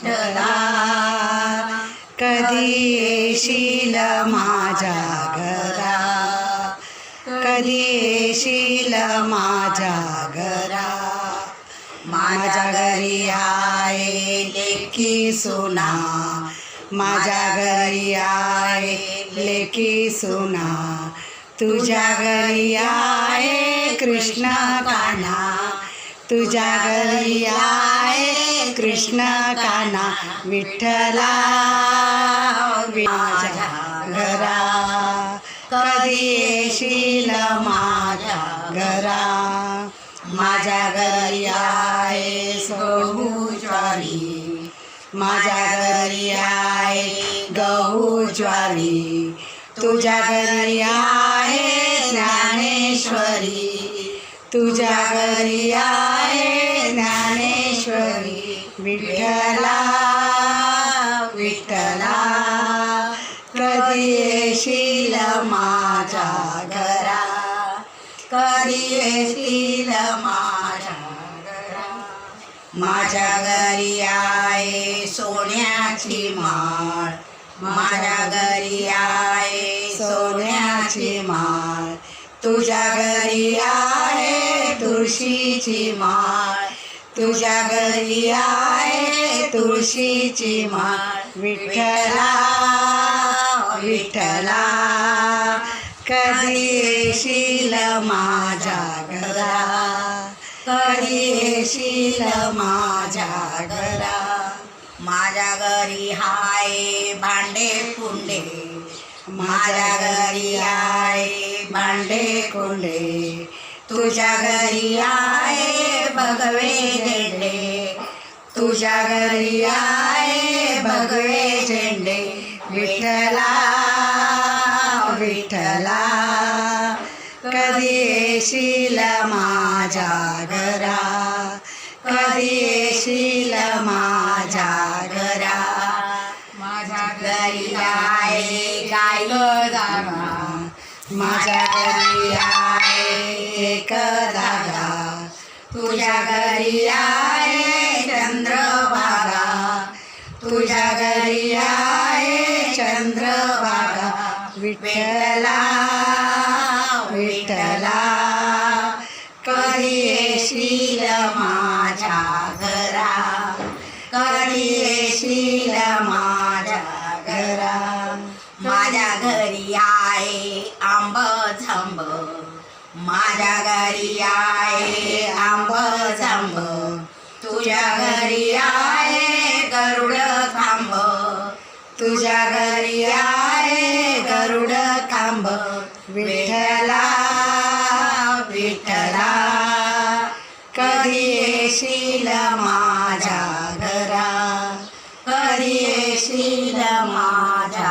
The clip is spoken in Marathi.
विठ्ठला कधी येशील माझ्या घरा, कधी येशील माझ्या घरा. माझ्या घरी आहे लेकी सुना, माझ्या घरी आहे लेकी सुना. तुझ्या घरी आहे कृष्ण कान्हा, तुझ्या घरी आहे कृष्ण कान्हा. विठ्ठला माझ्या घरा कधी येशील माझ्या घरा. माझ्या घरी आहे गहू ज्वारी, माझ्या घरी आहे गहू ज्वारी. तुझ्या घरी आहे ज्ञानेश्वरी, तुझ्या घरी आहे ज्ञानेश्वरी. विठ्ठला विठ्ठला कधी येशील माझ्या घरा, कधी येशील माझ्या घरा. माझ्या घरी आहे सोन्याची माळ, माझ्या घरी आहे सोन्याची माळ. तुझ्या घरी आहे तुळशीची माळ, तुझ्या घरी आहे तुळशीची माळ. विठ्ठला विठ्ठला कधी येशील माझ्या घरा, कधी येशील माझ्या घरा. माझ्या घरी हाय भांडे कुंडे, माझ्या घरी आहे भांडे कुंडे. तुझ्या घरी आहे भगवे झेंडे, तुझ्या घरी आहे भगवे झेंडे. विठ्ठला विठ्ठला कधी येशील माझ्या घरा, कधी येशील माझ्या घरा. माझ्या घरी आहे गाय जागा, माझ्या घरी आहे एक धागा. तुझ्या घरी आहे चंद्रभागा, तुझ्या घरी आहे चंद्रभागा. विठ्ठला विठ्ठला कधी येशील माझ्या घरा, कधी येशील माझ्या घरा. माझ्या घरी आहे आंब जांब, माझ्या घरी आहे आंब जांब. तुझ्या घरी आहे गरुड खांब, तुझ्या घरी आहे गरुड खांब. विठ्ठला विठ्ठला कधी येशील माझ्या घरा, कधी येशील माझ्या